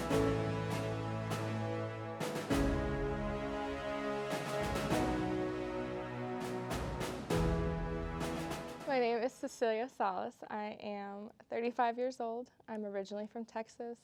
My name is Cecilia Salas. I am 35 years old. I'm originally from Texas,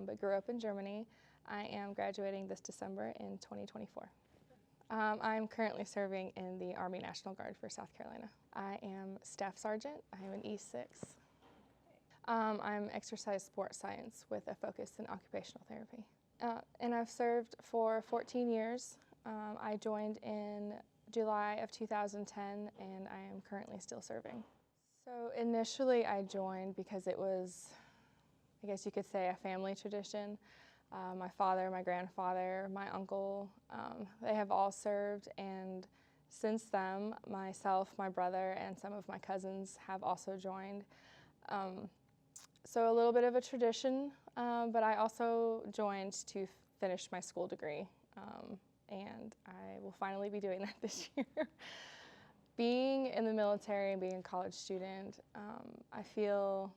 but grew up in Germany. I am graduating this December in 2024. I'm currently serving in the Army National Guard for South Carolina. I am Staff Sergeant. I am an E6. I'm exercise sports science with a focus in occupational therapy. And I've served for 14 years. I joined in July of 2010, and I am currently still serving. So initially I joined because it was, I guess you could say, a family tradition. My father, my grandfather, my uncle, they have all served, and since then, myself, my brother, and some of my cousins have also joined. So a little bit of a tradition, but I also joined to finish my school degree. And I will finally be doing that this year. Being in the military and being a college student, I feel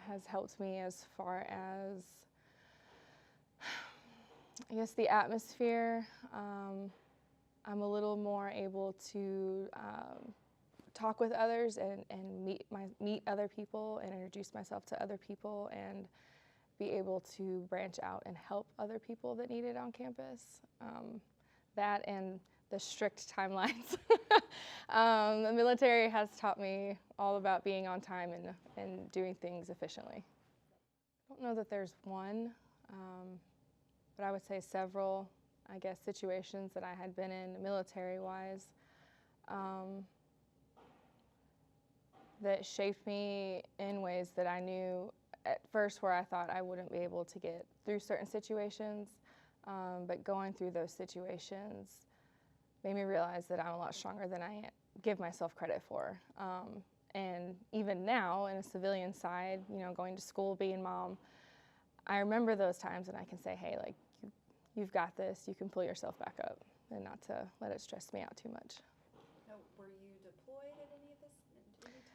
has helped me as far as, I guess, the atmosphere. I'm a little more able to talk with others and meet other people and introduce myself to other people and be able to branch out and help other people that need it on campus. That and the strict timelines. The military has taught me all about being on time and doing things efficiently. I don't know that there's one, but I would say several, I guess, situations that I had been in military-wise that shaped me in ways that I knew at first where I thought I wouldn't be able to get through certain situations. But going through those situations made me realize that I'm a lot stronger than I give myself credit for. And even now, in a civilian side, you know, going to school, being mom, I remember those times and I can say, hey, like, you've got this, you can pull yourself back up, and not to let it stress me out too much. Now, were you deployed at any time during your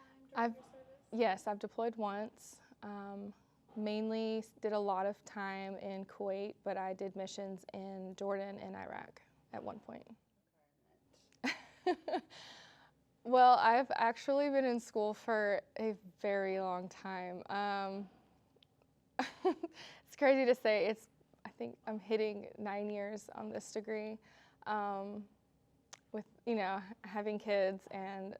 service? Yes, I've deployed once. Mainly did a lot of time in Kuwait, but I did missions in Jordan and Iraq at one point. Okay. Well, I've actually been in school for a very long time. It's crazy to say. I think I'm hitting 9 years on this degree. With, you know, having kids and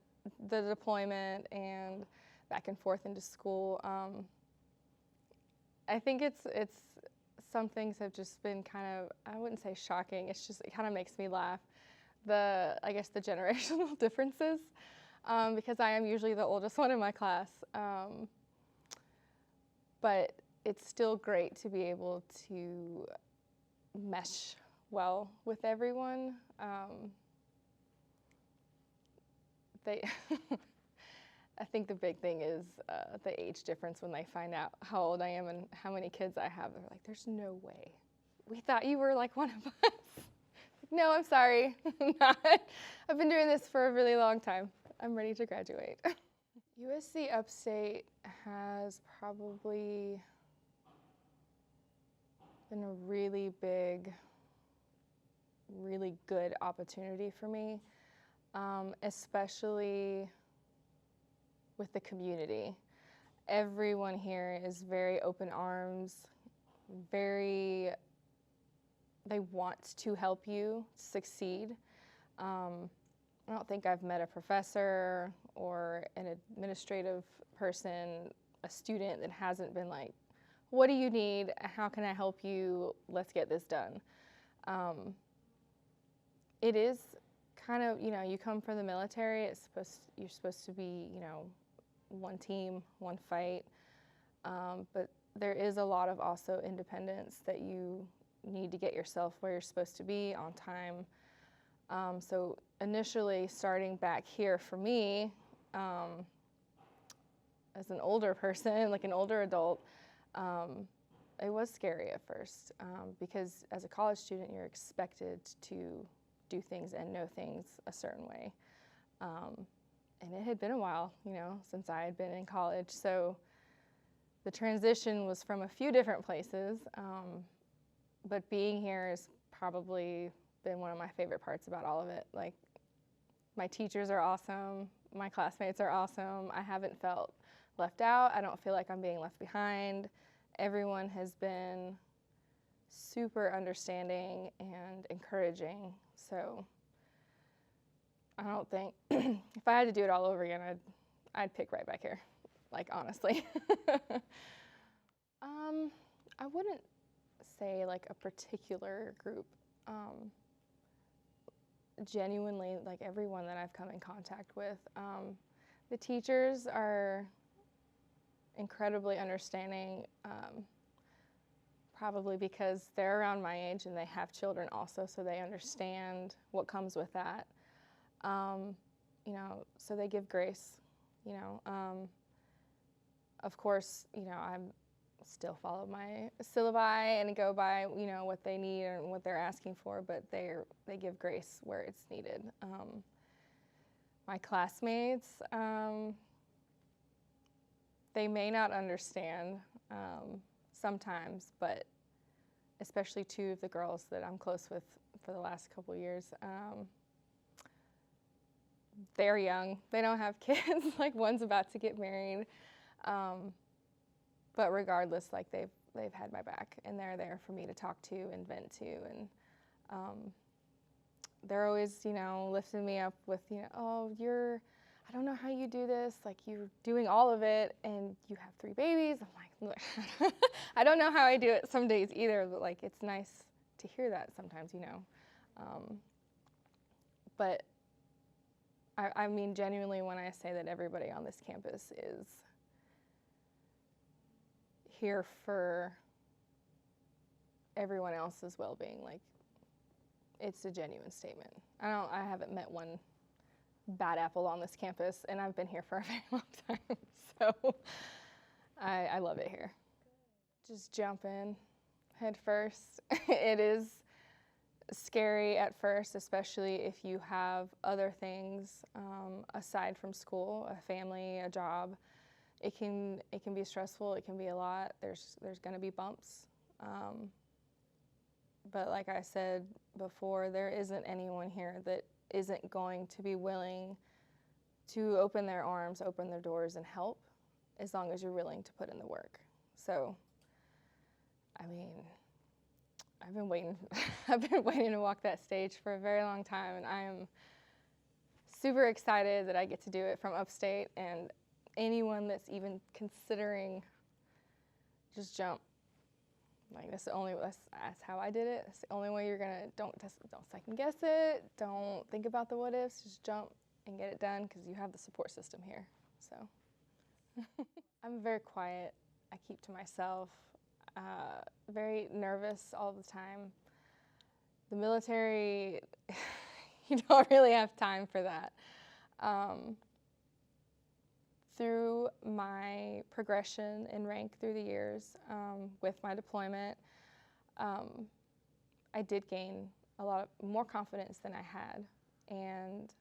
the deployment and back and forth into school. I think it's some things have just been kind of, I wouldn't say shocking, it kind of makes me laugh. I guess the generational differences, because I am usually the oldest one in my class. But it's still great to be able to mesh well with everyone. I think the big thing is the age difference when they find out how old I am and how many kids I have. They're like, there's no way. We thought you were like one of us. No, I'm sorry. I'm not. I've been doing this for a really long time. I'm ready to graduate. USC Upstate has probably been a really big, really good opportunity for me, especially with the community. Everyone here is very open arms, they want to help you succeed. I don't think I've met a professor or an administrative person, a student that hasn't been like, what do you need? How can I help you? Let's get this done. It is kind of, you know, you come from the military, you're supposed to be, you know, one team, one fight, but there is a lot of also independence that you need to get yourself where you're supposed to be on time. So initially starting back here for me, as an older person, like an older adult, it was scary at first, because as a college student you're expected to do things and know things a certain way. And it had been a while, you know, since I had been in college, so the transition was from a few different places, but being here has probably been one of my favorite parts about all of it. Like, my teachers are awesome, my classmates are awesome, I haven't felt left out, I don't feel like I'm being left behind. Everyone has been super understanding and encouraging, so I don't think, if I had to do it all over again, I'd pick right back here, like, honestly. I wouldn't say like a particular group. Genuinely, like, everyone that I've come in contact with. The teachers are incredibly understanding, probably because they're around my age and they have children also, so they understand what comes with that. You know, so they give grace, you know. Of course, you know, I still follow my syllabi and go by, you know, what they need and what they're asking for, but they give grace where it's needed. My classmates, they may not understand sometimes, but especially two of the girls that I'm close with for the last couple years, they're young. They don't have kids. Like, one's about to get married. But regardless, like, they've had my back, and they're there for me to talk to and vent to, and they're always, you know, lifting me up with, you know, oh, I don't know how you do this, like, you're doing all of it, and you have 3 babies. I'm like, look, I don't know how I do it some days either, but, like, it's nice to hear that sometimes, you know. But I mean, genuinely, when I say that everybody on this campus is here for everyone else's well-being, like, it's a genuine statement. I haven't met one bad apple on this campus, and I've been here for a very long time, so I love it here. Just jump in head first. It is scary at first, especially if you have other things aside from school, a family, a job. It can be stressful. It can be a lot. There's going to be bumps. But like I said before, there isn't anyone here that isn't going to be willing to open their arms, open their doors, and help, as long as you're willing to put in the work. So, I mean, I've been waiting to walk that stage for a very long time, and I am super excited that I get to do it from Upstate, and anyone that's even considering, just jump. Like, that's how I did it. It's the only way you're gonna, don't second guess it, don't think about the what ifs, just jump and get it done, because you have the support system here, so. I'm very quiet. I keep to myself, very nervous all the time. The military, you don't really have time for that. Through my progression in rank through the years, with my deployment, I did gain a lot more confidence than I had. And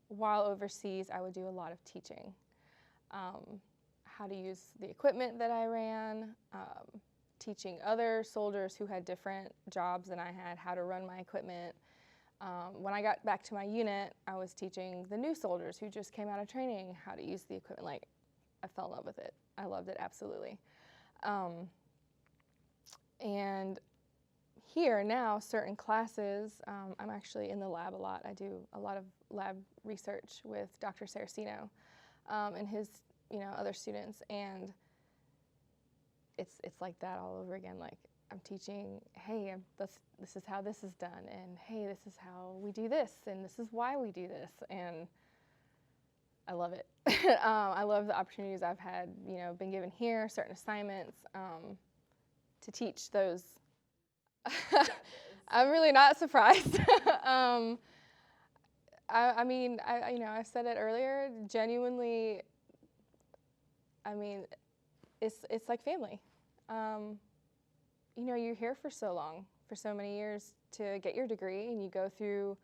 while overseas, I would do a lot of teaching. How to use the equipment that I ran, teaching other soldiers who had different jobs than I had how to run my equipment. When I got back to my unit, I was teaching the new soldiers who just came out of training how to use the equipment. Like, I fell in love with it. I loved it, absolutely. And here now, certain classes, I'm actually in the lab a lot. I do a lot of lab research with Dr. Saraceno and his, other students, and it's like that all over again. Like, I'm teaching, hey, this is how this is done, and hey, this is how we do this, and this is why we do this, and I love it. I love the opportunities I've had, been given here, certain assignments, to teach those. I'm really not surprised. I said it earlier, genuinely, it's like family. You're here for so long, for so many years to get your degree, and you go through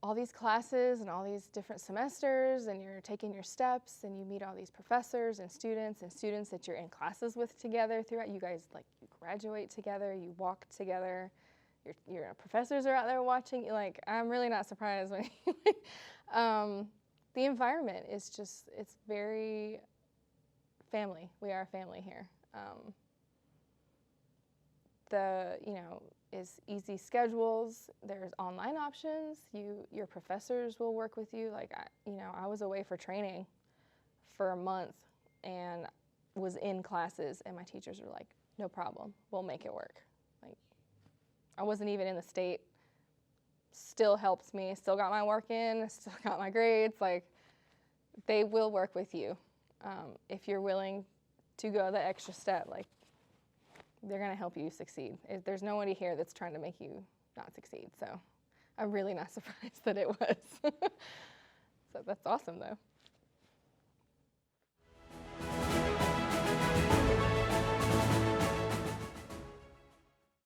all these classes and all these different semesters, and you're taking your steps, and you meet all these professors and students that you're in classes with together throughout. You guys, like, you graduate together, you walk together, your professors are out there watching. Like, I'm really not surprised when the environment is just, it's very family. We are a family here. Is easy schedules. There's online options. Your professors will work with you. Like, I was away for training for a month and was in classes, and my teachers were like, no problem, we'll make it work. Like, I wasn't even in the state, still helped me, still got my work in, still got my grades. Like, they will work with you if you're willing to go the extra step. Like, they're going to help you succeed. There's nobody here that's trying to make you not succeed. So I'm really not surprised that it was. So that's awesome, though.